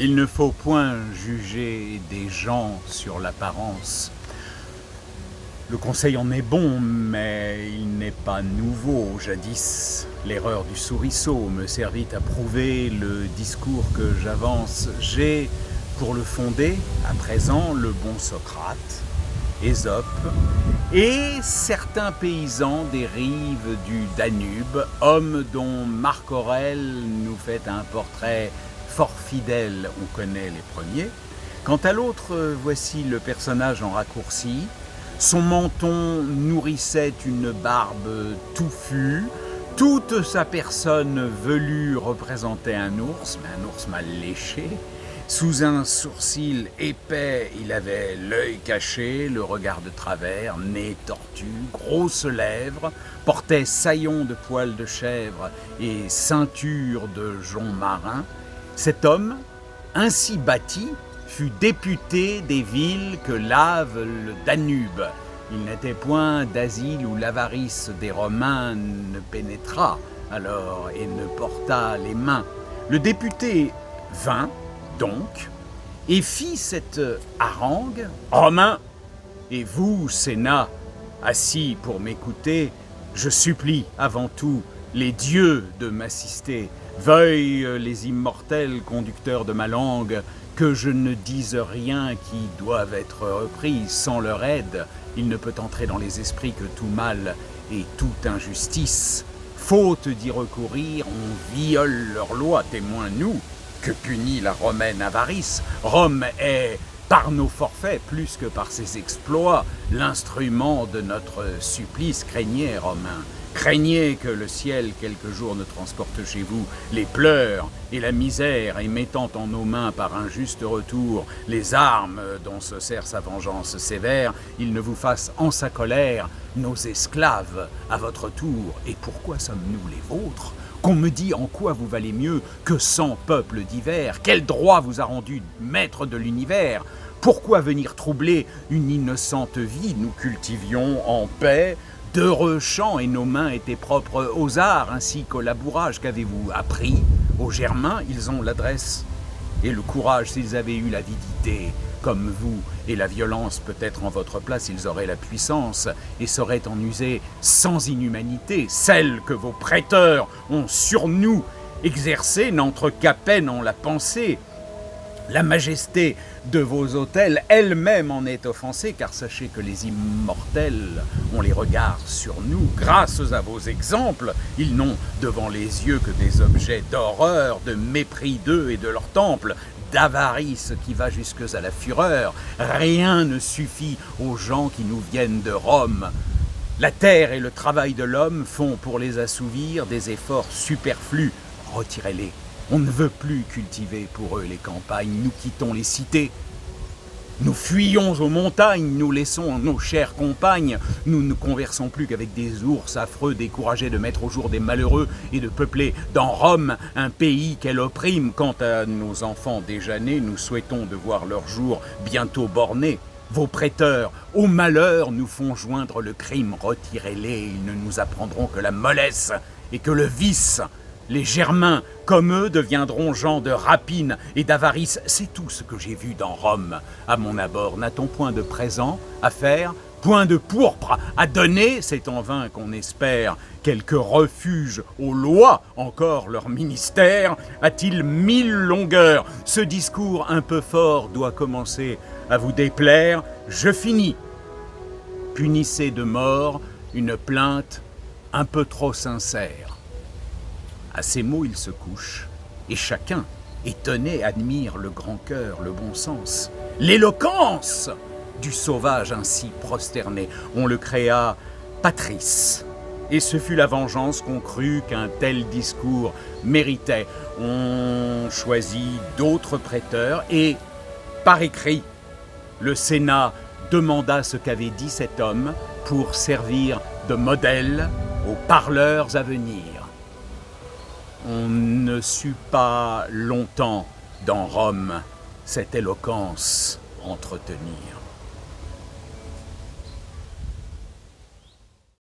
Il ne faut point juger des gens sur l'apparence. Le conseil en est bon, mais il n'est pas nouveau. Jadis, l'erreur du souriceau me servit à prouver le discours que j'avance. J'ai, pour le fonder, à présent, le bon Socrate, Ésope et certains paysans des rives du Danube, hommes dont Marc Aurèle nous fait un portrait fort fidèle, on connaît les premiers. Quant à l'autre, voici le personnage en raccourci. Son menton nourrissait une barbe touffue. Toute sa personne velue représentait un ours, mais un ours mal léché. Sous un sourcil épais, il avait l'œil caché, le regard de travers, nez tortu, grosses lèvres, portait saillon de poils de chèvre et ceinture de jonc marin. Cet homme, ainsi bâti, fut député des villes que lave le Danube. Il n'était point d'asile où l'avarice des Romains ne pénétra alors et ne porta les mains. Le député vint, donc, et fit cette harangue. Romains, et vous, Sénat, assis pour m'écouter, je supplie avant tout les dieux de m'assister. Veuillent les immortels conducteurs de ma langue que je ne dise rien qui doive être repris. Sans leur aide, il ne peut entrer dans les esprits que tout mal et toute injustice. Faute d'y recourir, on viole leurs lois, témoins nous, que punit la romaine avarice. Rome est, par nos forfaits, plus que par ses exploits, l'instrument de notre supplice. Craignez, Romains, craignez que le ciel quelque jour ne transporte chez vous les pleurs et la misère, et mettant en nos mains par un juste retour les armes dont se sert sa vengeance sévère, il ne vous fasse en sa colère nos esclaves à votre tour. Et pourquoi sommes-nous les vôtres ? Qu'on me dit en quoi vous valez mieux que 100 peuples divers? Quel droit vous a rendu maître de l'univers? Pourquoi venir troubler une innocente vie? Nous cultivions en paix d'heureux champs et nos mains étaient propres aux arts ainsi qu'au labourage. Qu'avez-vous appris? Aux Germains, ils ont l'adresse et le courage s'ils avaient eu l'avidité comme vous, et la violence peut-être en votre place, ils auraient la puissance et sauraient en user sans inhumanité. Celle que vos prêteurs ont sur nous exercée n'entre qu'à peine en la pensée. La majesté de vos autels elle-même en est offensée, car sachez que les immortels ont les regards sur nous. Grâce à vos exemples, ils n'ont devant les yeux que des objets d'horreur, de mépris d'eux et de leur temple, d'avarice qui va jusque à la fureur. Rien ne suffit aux gens qui nous viennent de Rome. La terre et le travail de l'homme font pour les assouvir des efforts superflus. Retirez-les. On ne veut plus cultiver pour eux les campagnes. Nous quittons les cités. Nous fuyons aux montagnes, nous laissons nos chères compagnes. Nous ne conversons plus qu'avec des ours affreux, découragés de mettre au jour des malheureux et de peupler dans Rome un pays qu'elle opprime. Quant à nos enfants déjà nés, nous souhaitons de voir leur jour bientôt borné. Vos prêteurs, au malheur, nous font joindre le crime. Retirez-les, ils ne nous apprendront que la mollesse et que le vice. Les Germains, comme eux, deviendront gens de rapine et d'avarice. C'est tout ce que j'ai vu dans Rome. À mon abord, n'a-t-on point de présent à faire, point de pourpre à donner? C'est en vain qu'on espère quelque refuge aux lois. Encore leur ministère a-t-il 1000 longueurs? Ce discours un peu fort doit commencer à vous déplaire. Je finis. Punissez de mort une plainte un peu trop sincère. À ces mots, il se couche, et chacun, étonné, admire le grand cœur, le bon sens, l'éloquence du sauvage ainsi prosterné. On le créa patrice, et ce fut la vengeance qu'on crut qu'un tel discours méritait. On choisit d'autres prêteurs, et, par écrit, le Sénat demanda ce qu'avait dit cet homme pour servir de modèle aux parleurs à venir. On ne sut pas longtemps dans Rome cette éloquence entretenir.